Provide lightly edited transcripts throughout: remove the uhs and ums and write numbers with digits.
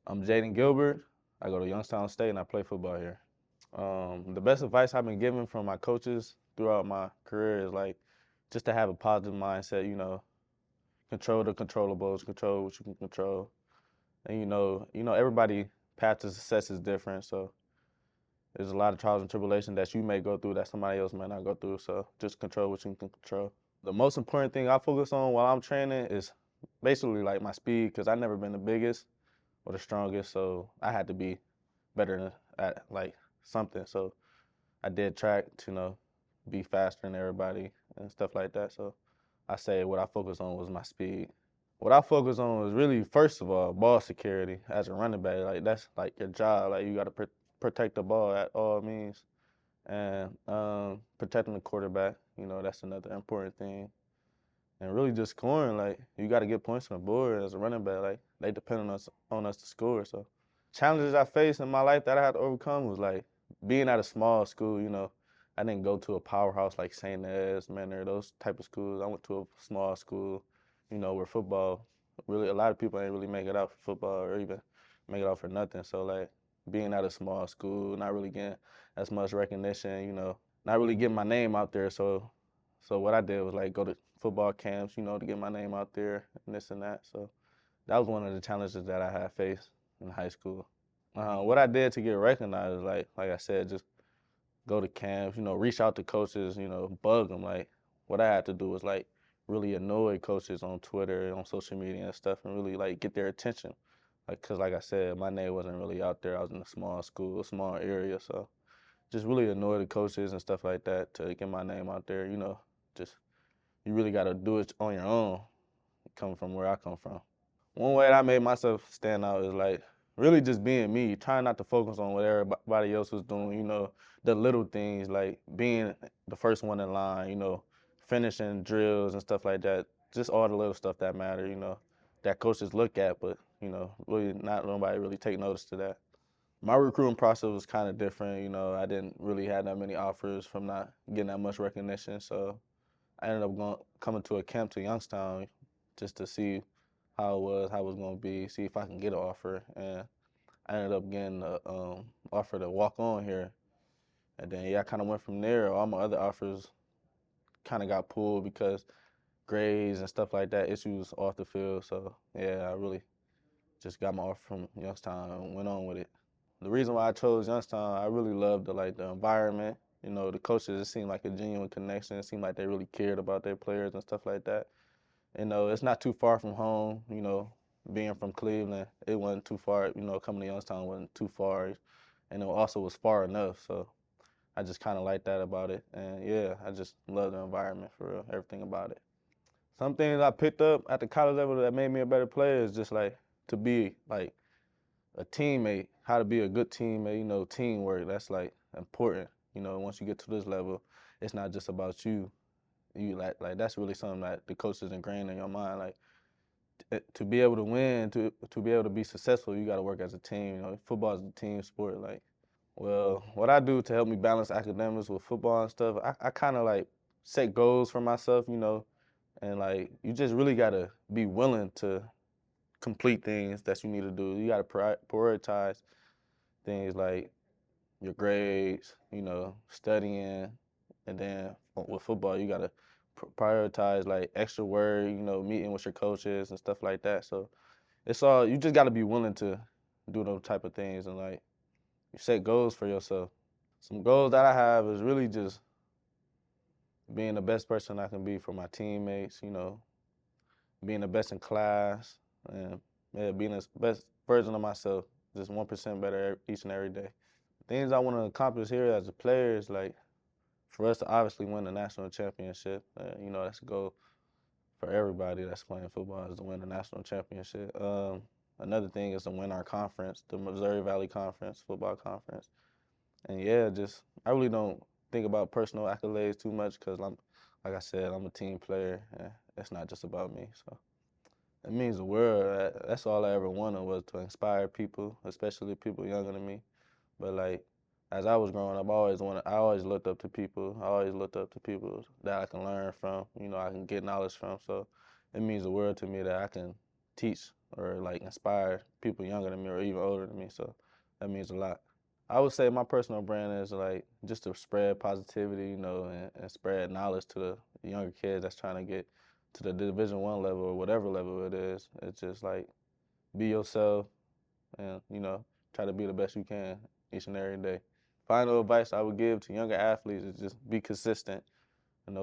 I'm Jaden Gilbert. I go to Youngstown State and I play football here. The best advice I've been given from my coaches throughout my career is like just to have a positive mindset. Control the controllables, control what you can control, and everybody path to success is different. So there's a lot of trials and tribulations that you may go through that somebody else may not go through. So just control what you can control. The most important thing I focus on while I'm training is basically like my speed because I've never been the biggest or the strongest, so I had to be better at like something. So I did track to be faster than everybody and stuff like that. So I say what I focus on was my speed. What I focus on was really first of all ball security as a running back. Like that's like your job. Like you got to protect the ball at all means, and protecting the quarterback. That's another important thing. And really just scoring. Like you got to get points on the board as a running back. Like they depend on us to score. So challenges I faced in my life that I had to overcome was like being at a small school. I didn't go to a powerhouse like St. Ed's, Manor, those type of schools. I went to a small school, where football really a lot of people ain't really make it out for football or even make it out for nothing. So like being at a small school, not really getting as much recognition, not really getting my name out there. So what I did was like go to football camps, to get my name out there and this and that. So that was one of the challenges that I had faced in high school. What I did to get recognized, like I said, just go to camps, reach out to coaches, bug them. Like what I had to do was like really annoy coaches on Twitter, on social media and stuff, and really like get their attention. Cause like I said, my name wasn't really out there. I was in a small school, a small area, so just really annoy the coaches and stuff like that to get my name out there. Just you really got to do it on your own, coming from where I come from. One way that I made myself stand out is like really just being me, trying not to focus on what everybody else was doing, the little things like being the first one in line, finishing drills and stuff like that. Just all the little stuff that matter, that coaches look at, but, really not nobody really take notice to that. My recruiting process was kind of different, I didn't really have that many offers from not getting that much recognition, so I ended up coming to a camp to Youngstown just to see how it was going to be, see if I can get an offer. And I ended up getting an offer to walk on here. And then, yeah, I kind of went from there. All my other offers kind of got pulled because grades and stuff like that, issues off the field. So, yeah, I really just got my offer from Youngstown and went on with it. The reason why I chose Youngstown, I really loved the environment. The coaches, it seemed like a genuine connection. It seemed like they really cared about their players and stuff like that. It's not too far from home. Being from Cleveland, it wasn't too far. Coming to Youngstown wasn't too far, and it also was far enough. So I just kind of like that about it. And yeah, I just love the environment for real, everything about it. Some things I picked up at the college level that made me a better player is just like to be like a teammate, how to be a good teammate. Teamwork. That's like important. Once you get to this level, it's not just about you. You like that's really something that the coaches ingrained in your mind. Like to be able to win, to be able to be successful, you got to work as a team. Football is a team sport. Like, well, what I do to help me balance academics with football and stuff, I kind of like set goals for myself, and like you just really got to be willing to complete things that you need to do. You got to prioritize things like your grades, studying, and then with football, you got to prioritize like extra work, meeting with your coaches and stuff like that. So it's all you just got to be willing to do those type of things and like you set goals for yourself. Some goals that I have is really just being the best person I can be for my teammates, being the best in class, and yeah, being the best version of myself, just 1% better each and every day. Things I want to accomplish here as a player is like for us to obviously win the national championship. That's a goal for everybody that's playing football is to win the national championship. Another thing is to win our conference, the Missouri Valley Conference, football conference. And yeah, just I really don't think about personal accolades too much because like I said, I'm a team player, and it's not just about me. So it means the world. That's all I ever wanted was to inspire people, especially people younger than me. But like as I was growing up, I always looked up to people. I always looked up to people that I can learn from, I can get knowledge from. So it means the world to me that I can teach or like inspire people younger than me or even older than me. So that means a lot. I would say my personal brand is like just to spread positivity, and spread knowledge to the younger kids that's trying to get to the Division 1 level or whatever level it is. It's just like be yourself and try to be the best you can each and every day. Final advice I would give to younger athletes is just be consistent.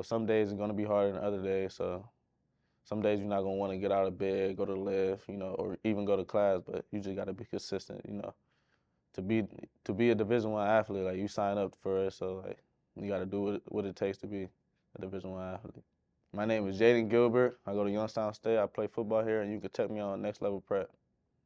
Some days it's gonna be harder than other days, so some days you're not gonna want to get out of bed, go to lift, or even go to class, but you just gotta be consistent, to be a Division 1 athlete. Like you sign up for it, so like you gotta do what it takes to be a Division 1 athlete. My name is Jaden Gilbert. I go to Youngstown State. I play football here, and you can check me on Next Level Prep.